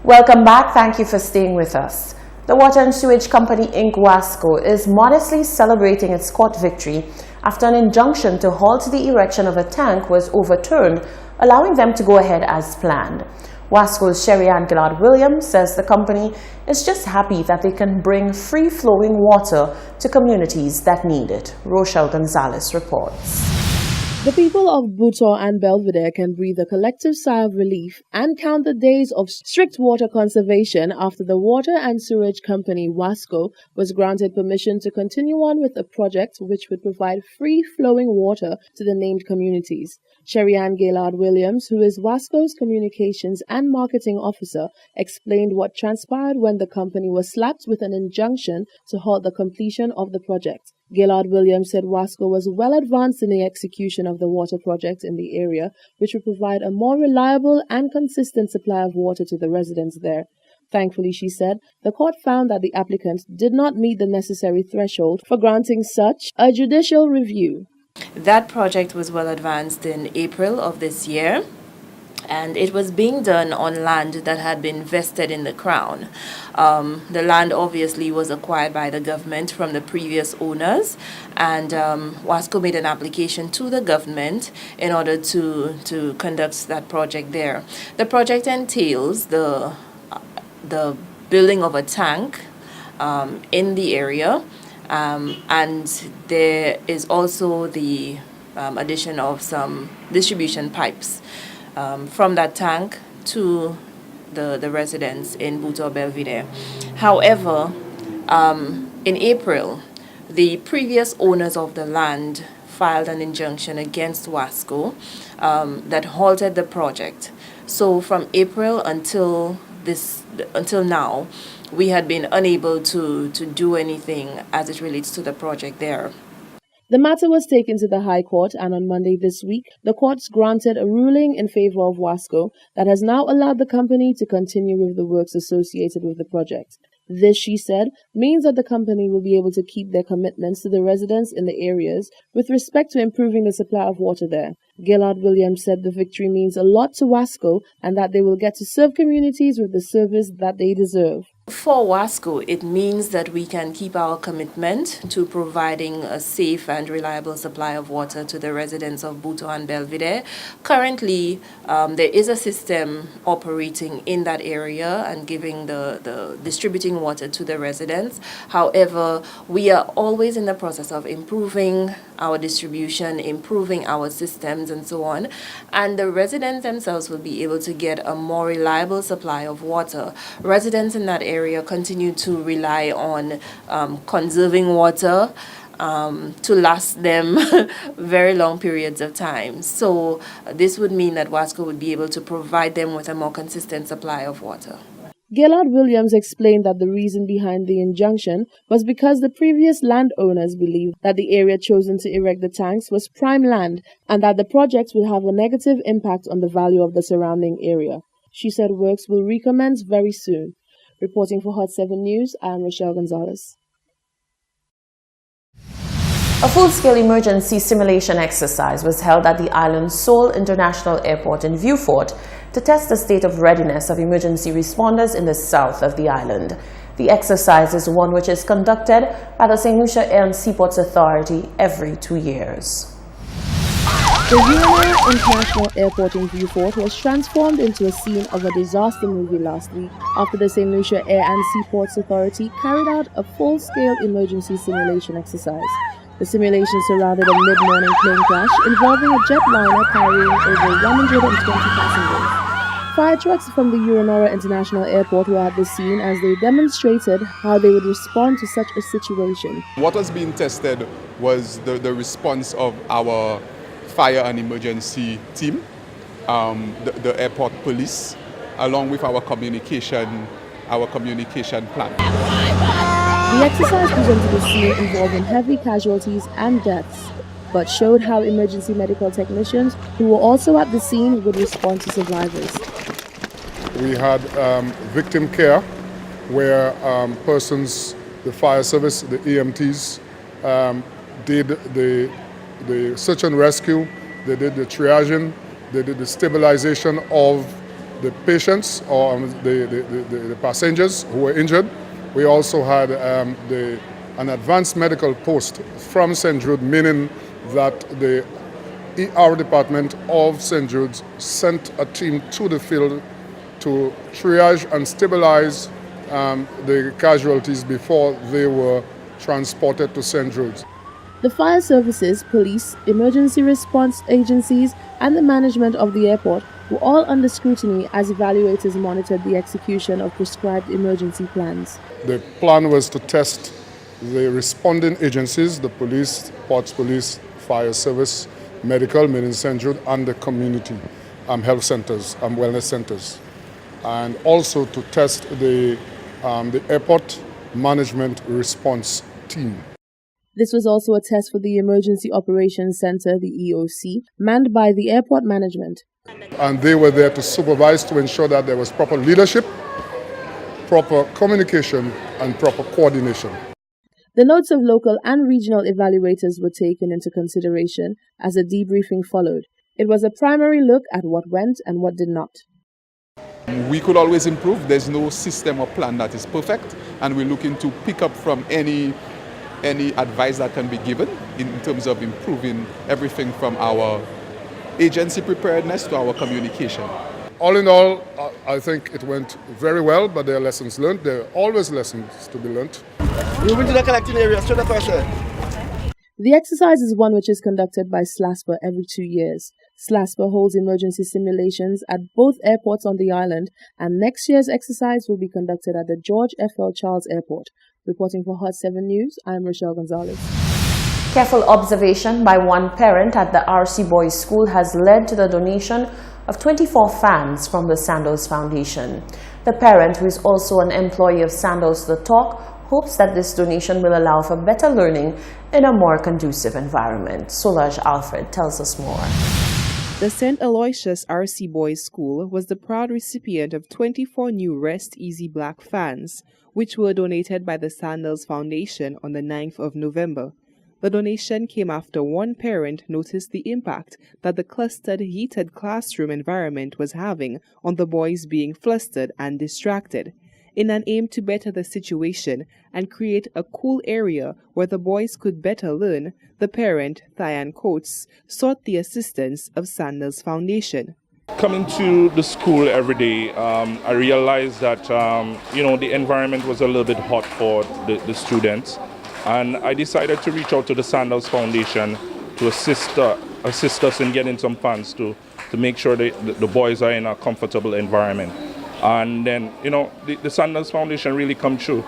Welcome back. Thank you for staying with us. The Water and Sewage Company Inc. Wasco is modestly celebrating its court victory after an injunction to halt the erection of a tank was overturned, allowing them to go ahead as planned. Wasco's Sherry Ann Gillard-Williams says the company is just happy that they can bring free-flowing water to communities that need it. Rochelle Gonzalez reports. The people of Bhutto and Belvedere can breathe a collective sigh of relief and count the days of strict water conservation after the Water and Sewage Company Wasco was granted permission to continue on with a project which would provide free-flowing water to the named communities. Sherry Ann Gaylord-Williams, who is Wasco's Communications and Marketing Officer, explained what transpired when the company was slapped with an injunction to halt the completion of the project. Gaylord-Williams said Wasco was well advanced in the execution of the water project in the area, which would provide a more reliable and consistent supply of water to the residents there. Thankfully, she said, the court found that the applicant did not meet the necessary threshold for granting such a judicial review. That project was well advanced in April of this year, and it was being done on land that had been vested in the Crown. The land obviously was acquired by the government from the previous owners, and Wasco made an application to the government in order to conduct that project there. The project entails the building of a tank in the area, and there is also the addition of some distribution pipes from that tank to the residents in Bhutto Belvedere. However, in April, the previous owners of the land filed an injunction against Wasco that halted the project. So from April until now, we had been unable to do anything as it relates to the project there. The matter was taken to the High Court, and on Monday this week, the courts granted a ruling in favor of Wasco that has now allowed the company to continue with the works associated with the project. This, she said, means that the company will be able to keep their commitments to the residents in the areas with respect to improving the supply of water there. Gaylord-Williams said the victory means a lot to Wasco and that they will get to serve communities with the service that they deserve. For Wasco, it means that we can keep our commitment to providing a safe and reliable supply of water to the residents of Bhutto and Belvedere. Currently, there is a system operating in that area and giving the distributing water to the residents. However, we are always in the process of improving our distribution, improving our systems, and so on. And the residents themselves will be able to get a more reliable supply of water. Residents in that area continue to rely on conserving water to last them very long periods of time. So this would mean that Wasco would be able to provide them with a more consistent supply of water. Gaylord-Williams explained that the reason behind the injunction was because the previous landowners believed that the area chosen to erect the tanks was prime land and that the project would have a negative impact on the value of the surrounding area. She said works will recommence very soon. Reporting for Hot 7 News, I am Rochelle Gonzalez. A full-scale emergency simulation exercise was held at the island's Seoul International Airport in Vieux Fort to test the state of readiness of emergency responders in the south of the island. The exercise is one which is conducted by the St. Lucia Air and Seaports Authority every 2 years. The UNO International Airport in Vieux Fort was transformed into a scene of a disaster movie last week after the St. Lucia Air and Seaports Authority carried out a full-scale emergency simulation exercise. The simulation surrounded a mid-morning plane crash involving a jetliner carrying over 120 passengers. Fire trucks from the Uranora International Airport were at the scene as they demonstrated how they would respond to such a situation. What was being tested was the response of our fire and emergency team, the airport police, along with our communication plan. The exercise presented a scene involving heavy casualties and deaths, but showed how emergency medical technicians who were also at the scene would respond to survivors. We had victim care, where persons, the fire service, the EMTs, did the search and rescue, they did the triaging, they did the stabilization of the patients or the passengers who were injured. We also had an advanced medical post from St. Jude, meaning that the ER department of St. Jude's sent a team to the field to triage and stabilize the casualties before they were transported to St. Jude's. The fire services, police, emergency response agencies, and the management of the airport were all under scrutiny as evaluators monitored the execution of prescribed emergency plans. The plan was to test the responding agencies, the police, Ports Police, fire service, medical, meaning St. Jude, and the community health centers and wellness centers, and also to test the airport management response team. This was also a test for the Emergency Operations Center, the EOC, manned by the airport management. And they were there to supervise, to ensure that there was proper leadership, proper communication, and proper coordination. The notes of local and regional evaluators were taken into consideration as a debriefing followed. It was a primary look at what went and what did not. We could always improve. There's no system or plan that is perfect, and we're looking to pick up from any advice that can be given in terms of improving everything from our agency preparedness to our communication. All in all, I think it went very well, but there are lessons learned. There are always lessons to be learned. Moving to the collecting area, straight up pressure. The exercise is one which is conducted by SLASPA every 2 years. SLASPA holds emergency simulations at both airports on the island, and next year's exercise will be conducted at the George F.L. Charles Airport. Reporting for Hot 7 News, I'm Rochelle Gonzalez. Careful observation by one parent at the RC Boys School has led to the donation of 24 fans from the Sandals Foundation. The parent, who is also an employee of Sandals The Talk, hopes that this donation will allow for better learning in a more conducive environment. Solange Alfred tells us more. The St. Aloysius RC Boys School was the proud recipient of 24 new Rest Easy Black fans, which were donated by the Sandals Foundation on the 9th of November. The donation came after one parent noticed the impact that the clustered, heated classroom environment was having on the boys being flustered and distracted. In an aim to better the situation and create a cool area where the boys could better learn, the parent, Thyan Coates, sought the assistance of Sandals Foundation. Coming to the school every day, I realized that the environment was a little bit hot for the students, and I decided to reach out to the Sandals Foundation to assist us in getting some funds to make sure that the boys are in a comfortable environment. And then, the Sandals Foundation really come true.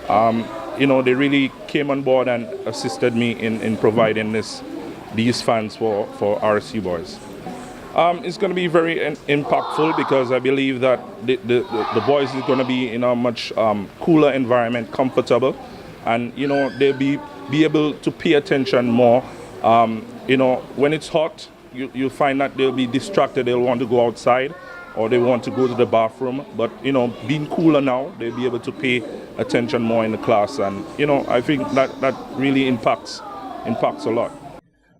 They really came on board and assisted me in providing these funds for RC boys. It's going to be very impactful because I believe that the boys is going to be in a much cooler environment, comfortable, and they'll be able to pay attention more. When it's hot, you'll find that they'll be distracted. They'll want to go outside, or they want to go to the bathroom. But being cooler now, they'll be able to pay attention more in the class, and I think that really impacts a lot.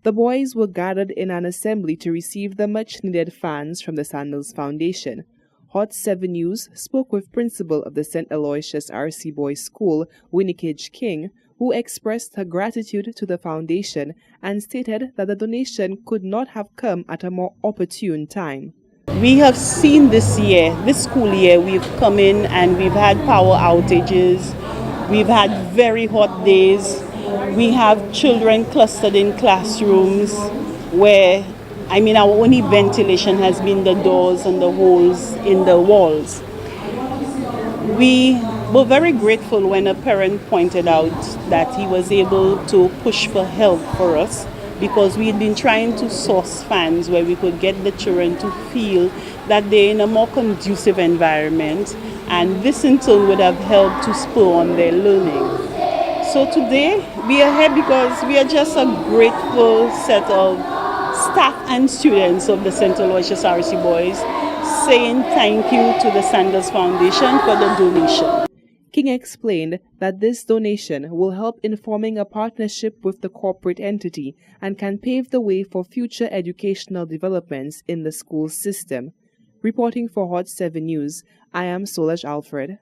The boys were gathered in an assembly to receive the much-needed fans from the Sandals Foundation. Hot 7 News spoke with principal of the St. Aloysius RC Boys School, Winnikage King, who expressed her gratitude to the foundation and stated that the donation could not have come at a more opportune time. We have seen this school year, we've come in and we've had power outages, we've had very hot days. We have children clustered in classrooms where, our only ventilation has been the doors and the holes in the walls. We were very grateful when a parent pointed out that he was able to push for help for us, because we had been trying to source fans where we could get the children to feel that they're in a more conducive environment, and this in turn would have helped to spur on their learning. So today we are here because we are just a grateful set of staff and students of the St. Aloysius RC Boys saying thank you to the Sandals Foundation for the donation. King explained that this donation will help in forming a partnership with the corporate entity and can pave the way for future educational developments in the school system. Reporting for Hot 7 News, I am Solange Alfred.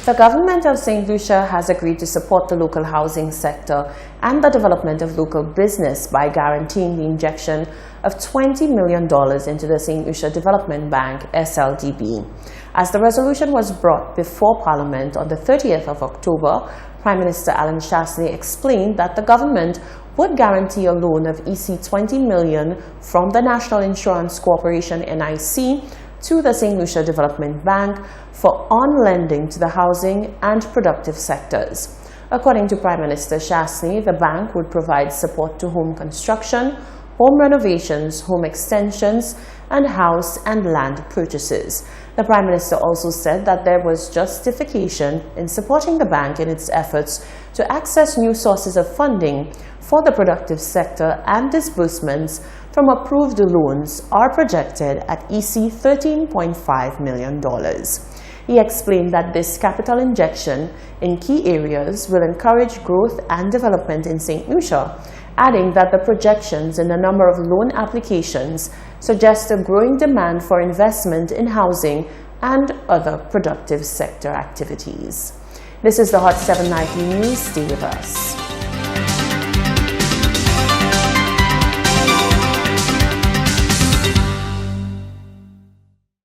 The government of St. Lucia has agreed to support the local housing sector and the development of local business by guaranteeing the injection of $20 million into the St. Lucia Development Bank, SLDB. As the resolution was brought before Parliament on the 30th of October, Prime Minister Alan Chasney explained that the government would guarantee a loan of $20 million from the National Insurance Corporation, NIC, to the St. Lucia Development Bank for on-lending to the housing and productive sectors. According to Prime Minister Chasney, the bank would provide support to home construction, home renovations, home extensions, and house and land purchases. The Prime Minister also said that there was justification in supporting the bank in its efforts to access new sources of funding for the productive sector, and disbursements from approved loans are projected at $13.5 million. He explained that this capital injection in key areas will encourage growth and development in St. Lucia, adding that the projections in the number of loan applications suggest a growing demand for investment in housing and other productive sector activities. This is the Hot 7 Nightly News. Stay with us.